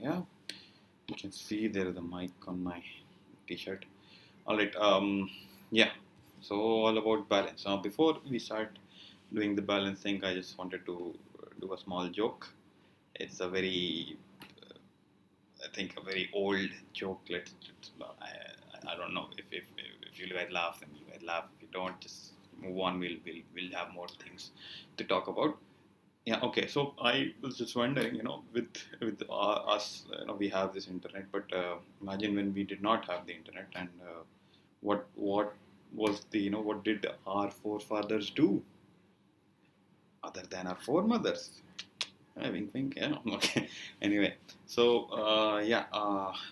Yeah, you can see there is a mic on my t-shirt. All right. Yeah. So all about balance. Now, before we start doing the balance thing, I just wanted to do a small joke. It's a very, I think, a very old joke. I don't know if you guys laugh, then you guys laugh. If you don't, just move on. We'll have more things to talk about. Yeah. Okay. So I was just wondering, with us, we have this internet, but imagine when we did not have the internet, and what was the what did our forefathers do other than our foremothers? Wink, wink. Yeah. Okay. Anyway, so yeah,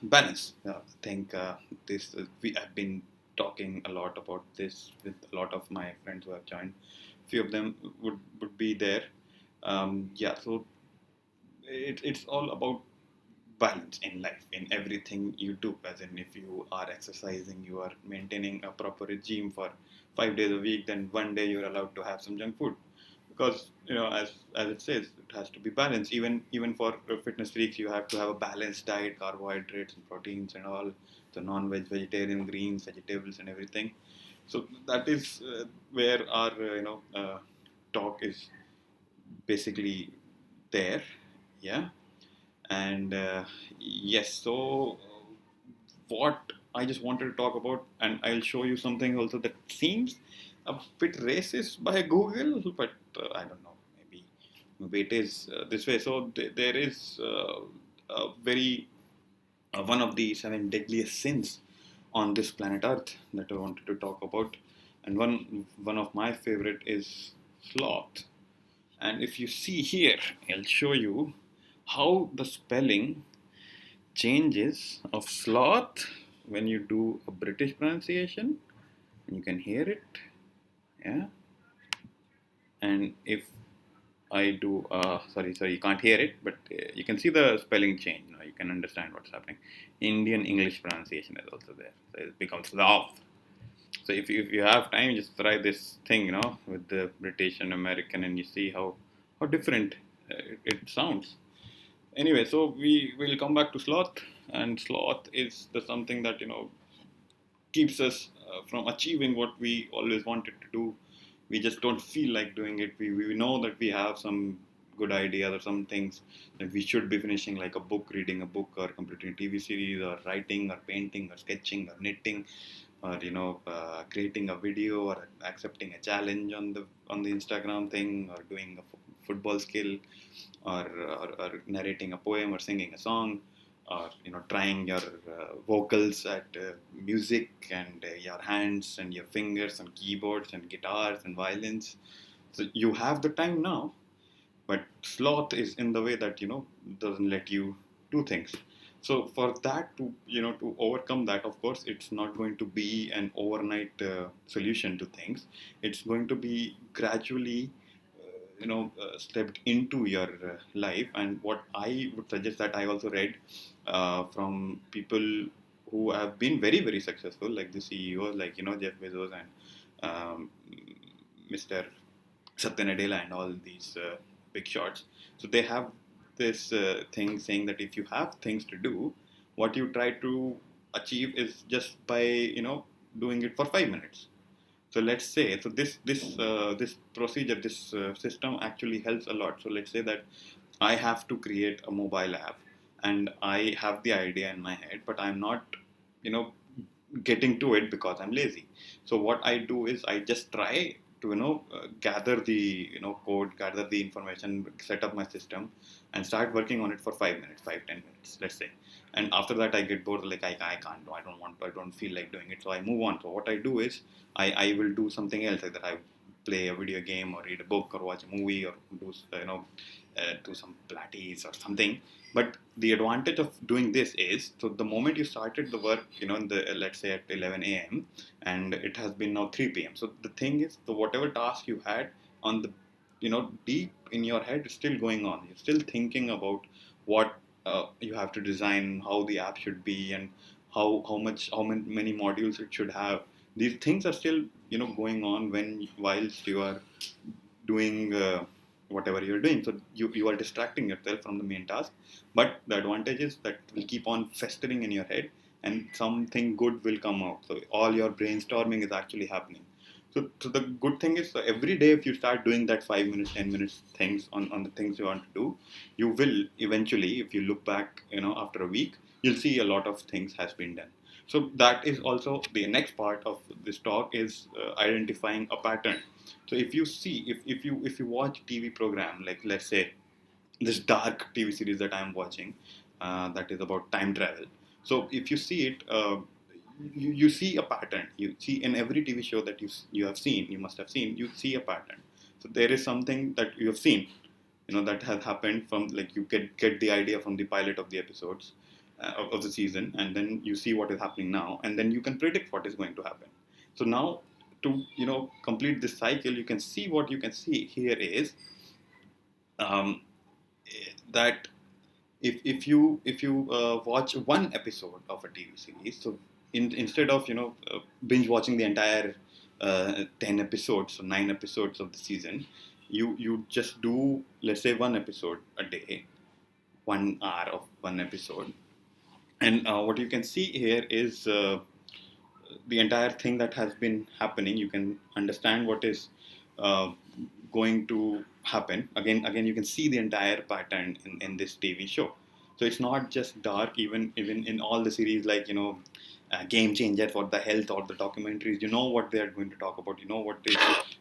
balance. I think this we have been talking a lot about this with a lot of my friends who have joined. Few of them would be there. Yeah. So it's all about balance in life, in everything you do. As in, if you are exercising, you are maintaining a proper regime for 5 days a week, then one day you're allowed to have some junk food, because as it says, it has to be balanced. Even for fitness freaks, you have to have a balanced diet, carbohydrates and proteins and all, the non-veg, vegetarian, greens, vegetables and everything. So that is where our talk is basically there. Yeah. And yes, so what I just wanted to talk about, and I'll show you something also that seems a bit racist by Google, but I don't know, maybe it is this way. So there is a very one of the seven deadliest sins on this planet Earth that I wanted to talk about, and one of my favorite is sloth. And if you see here, I'll show you how the spelling changes of sloth when you do a British pronunciation. You can hear it, yeah. And if I do, sorry, you can't hear it, but you can see the spelling change. You can understand what's happening. Indian English pronunciation is also there, so it becomes sloth. So if you have time, just try this thing, with the British and American, and you see how different it sounds. Anyway, so we will come back to sloth, and sloth is the something that keeps us from achieving what we always wanted to do. We just don't feel like doing it. We know that we have some good ideas or some things that we should be finishing, like a book, reading a book, or completing a TV series, or writing, or painting, or sketching, or knitting, or creating a video, or accepting a challenge on the Instagram thing, or doing a football skill, or narrating a poem, or singing a song, or trying your vocals at music, and your hands and your fingers on keyboards and guitars and violins. So you have the time now, but sloth is in the way that doesn't let you do things. So for that to overcome that, of course, it's not going to be an overnight solution to things. It's going to be gradually stepped into your life. And what I would suggest, that I also read from people who have been very very successful, like the CEOs, like Jeff Bezos and Mr. Satya Nadella and all these big shots. So they have this thing saying that if you have things to do, what you try to achieve is just by doing it for 5 minutes. So let's say, so this procedure, this system actually helps a lot. So let's say that I have to create a mobile app, and I have the idea in my head, but I'm not you know getting to it because I'm lazy. So what I do is I just try to gather the code, gather the information, set up my system, and start working on it for 5 minutes, 5-10 minutes, let's say. And after that, I get bored. Like I can't do. I don't want to. I don't feel like doing it. So I move on. So what I do is I will do something else, like that. I play a video game, or read a book, or watch a movie, or do some Pilates or something. But the advantage of doing this is, so the moment you started the work, in the let's say at 11 a.m., and it has been now 3 p.m. So the thing is, the whatever task you had on the, deep in your head is still going on. You're still thinking about what you have to design, how the app should be, and how many modules it should have. These things are still going on when whilst you are doing. whatever you're doing. So you are distracting yourself from the main task. But the advantage is that will keep on festering in your head, and something good will come out. So all your brainstorming is actually happening. So the good thing is, so every day if you start doing that 5 minutes, 10 minutes things on the things you want to do, you will eventually, if you look back, after a week, you'll see a lot of things has been done. So that is also the next part of this talk is identifying a pattern. So if you see, if you watch TV program, like let's say this dark TV series that I'm watching, that is about time travel. So if you see it, you see a pattern. You see in every TV show that you have seen, you must have seen, you see a pattern. So there is something that you have seen, that has happened from, like, you get the idea from the pilot of the episodes of the season, and then you see what is happening now, and then you can predict what is going to happen. So now, to complete this cycle, you can see, what you can see here is, um, that if you watch one episode of a TV series, so instead of binge watching the entire 10 episodes or 9 episodes of the season, you just do, let's say, one episode a day, 1 hour of one episode. And what you can see here is the entire thing that has been happening. You can understand what is uh, going to happen. Again, you can see the entire pattern in this TV show. So it's not just dark. Even in all the series, like Game Changer, for the health, or the documentaries, you know what they are going to talk about. You know what is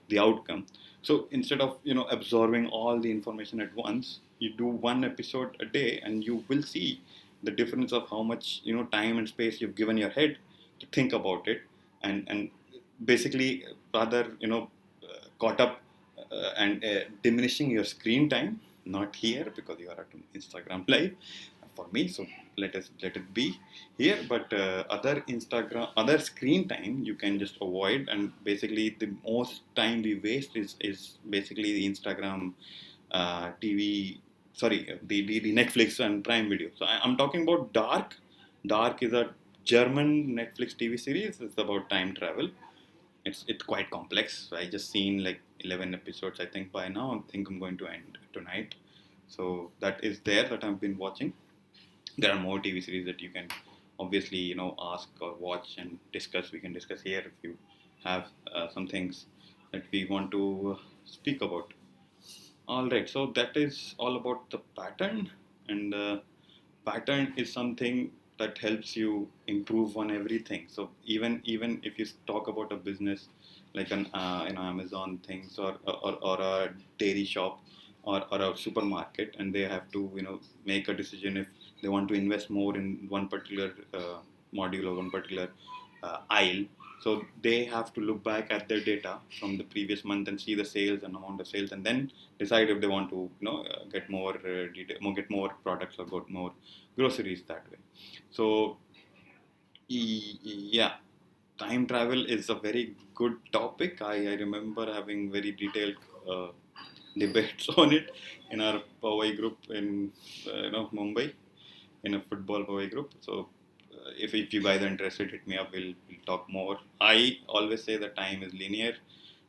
the outcome. So instead of absorbing all the information at once, you do one episode a day, and you will see the difference of how much time and space you've given your head to think about it, and basically, rather caught up and diminishing your screen time. Not here, because you are at Instagram live for me, so let it be here. But other screen time you can just avoid, and basically the most time we waste is basically the Instagram, TV, sorry, the Netflix and Prime Video. So I'm talking about Dark. Dark is a German Netflix TV series. It's about time travel. It's quite complex. I just seen like 11 episodes, I think, by now. I think I'm going to end tonight. So that is there that I've been watching. There are more TV series that you can obviously ask or watch and discuss. We can discuss here if you have some things that we want to speak about. All right, so that is all about the pattern, and pattern is something that helps you improve on everything. So even if you talk about a business like an Amazon things, or a dairy shop, or a supermarket, and they have to make a decision if they want to invest more in one particular module or one particular aisle. So they have to look back at their data from the previous month and see the sales and amount of sales, and then decide if they want to get more get more products or get more groceries that way. So yeah, time travel is a very good topic. I remember having very detailed debates on it in our Powai group in Mumbai, in a football Powai group. So if you guys are interested, hit me up. We'll talk more. I always say that time is linear,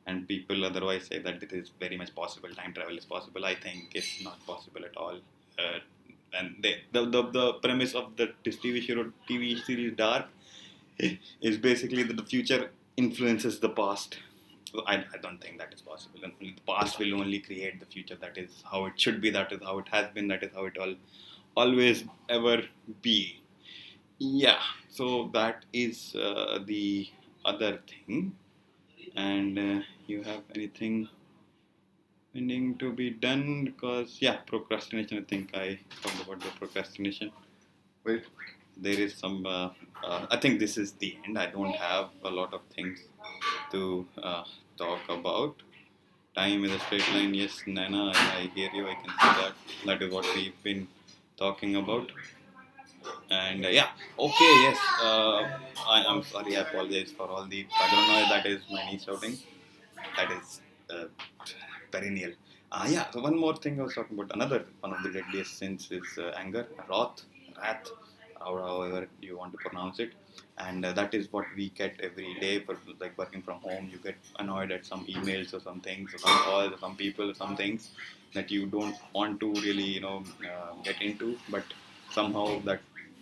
and people otherwise say that it is very much possible. Time travel is possible. I think it's not possible at all. And the premise of this TV series Dark is basically that the future influences the past. So I don't think that is possible. And the past will only create the future. That is how it should be. That is how it has been. That is how it all always ever be. Yeah. So that is the other thing. And you have anything pending to be done? Because yeah, procrastination. I think I talked about the procrastination. Wait, there is some. I think this is the end. I don't have a lot of things to talk about. Time is a straight line. Yes, Nana, I hear you. I can see that. That is what we've been talking about. And yeah, okay, yes. I'm sorry. I apologize for all the background noise. That is my niece shouting. That is perennial. Yeah, so one more thing I was talking about. Another one of the deadliest sins is anger, wrath, however you want to pronounce it. And that is what we get every day for like working from home. You get annoyed at some emails or some things, or some calls, or some people, or some things. that you don't want to really get into, but somehow that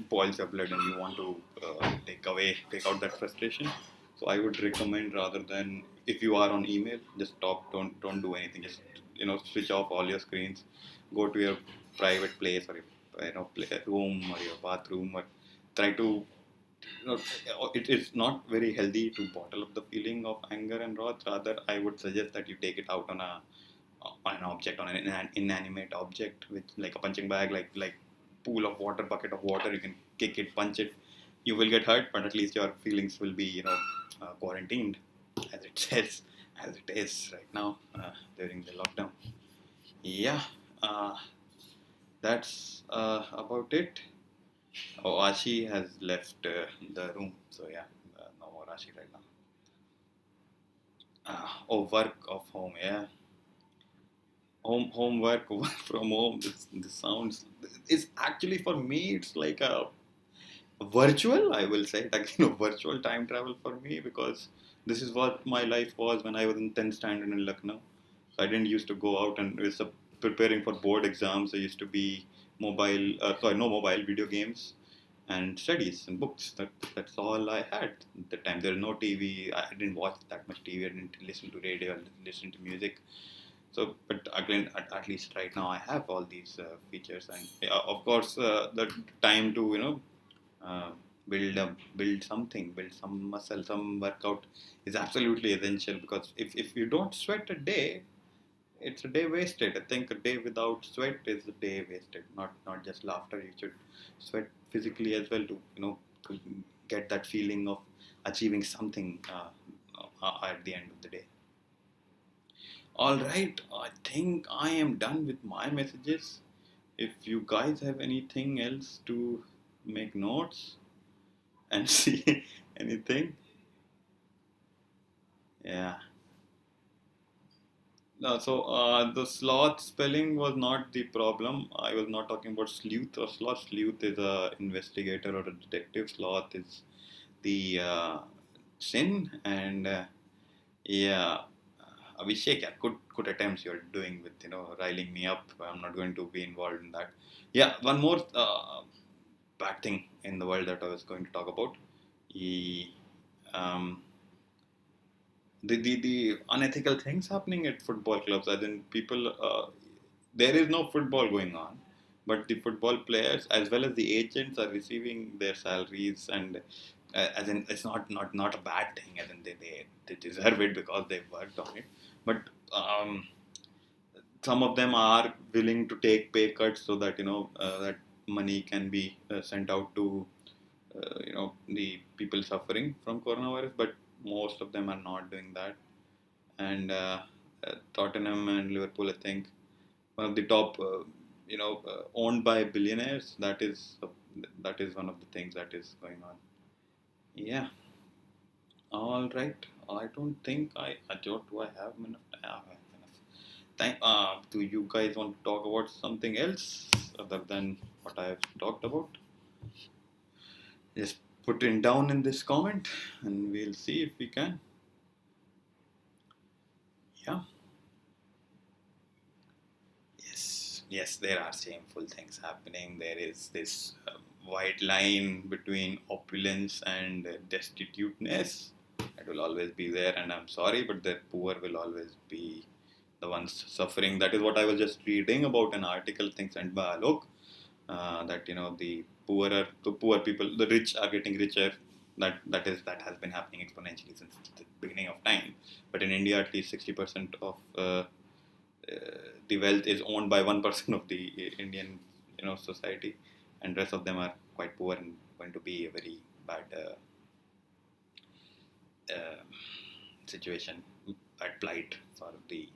boils your blood and you want to take out that frustration. So I would recommend, rather than, if you are on email, just stop, don't do anything, just switch off all your screens, go to your private place, or your room or your bathroom, or try to it is not very healthy to bottle up the feeling of anger and wrath. Rather, I would suggest that you take it out on an object, on an inanimate object, which, like a punching bag, like pool of water, bucket of water. You can kick it, punch it. You will get hurt, but at least your feelings will be quarantined, as it says, as it is right now during the lockdown. Yeah, uh, that's about it. Oh, Ashi has left the room, so yeah, no more Ashi right now. Work of home, yeah. Homework, work from home. This sounds. It's actually, for me, it's like a virtual. I will say, like, virtual time travel for me, because this is what my life was when I was in 10th standard in Lucknow. So I didn't used to go out, and was preparing for board exams. I used to be mobile. Sorry, no mobile, video games and studies and books. That's all I had at the time. There was no TV. I didn't watch that much TV. I didn't listen to radio. I didn't listen to music. So, but again, at least right now, I have all these features, and of course, the time to uh, build something, build some muscle, some workout is absolutely essential, because if you don't sweat a day, it's a day wasted. I think a day without sweat is a day wasted. Not just laughter. You should sweat physically as well, to get that feeling of achieving something at the end of the day. All right, I think I am done with my messages. If you guys have anything else to make notes and see anything, yeah. No, so the sloth spelling was not the problem. I was not talking about sleuth or sloth. Sleuth is a investigator or a detective. Sloth is the sin. And yeah, Abhishek, yeah, good attempts you're doing with riling me up. I'm not going to be involved in that. Yeah, one more bad thing in the world that I was going to talk about. The um, the unethical things happening at football clubs. As in, people, there is no football going on, but the football players as well as the agents are receiving their salaries, and as in, it's not a bad thing. As in, they deserve it because they worked on it. But some of them are willing to take pay cuts so that that money can be sent out to the people suffering from coronavirus. But most of them are not doing that. And Tottenham and Liverpool, I think, one of the top owned by billionaires. That is one of the things that is going on. Yeah. All right. I don't think I don't. Do I have enough? I have enough time. Do you guys want to talk about something else other than what I have talked about? Just put it down in this comment, and we'll see if we can. Yeah. Yes, there are shameful things happening. There is this white line between opulence and destituteness. It will always be there, and I'm sorry, but the poor will always be the ones suffering. That is what I was just reading about an article thing sent by Alok. That the poor people, the rich are getting richer. That has been happening exponentially since the beginning of time. But in India, at least 60% of the wealth is owned by 1% of the Indian society, and rest of them are quite poor and going to be a very bad uh, situation, bad plight for the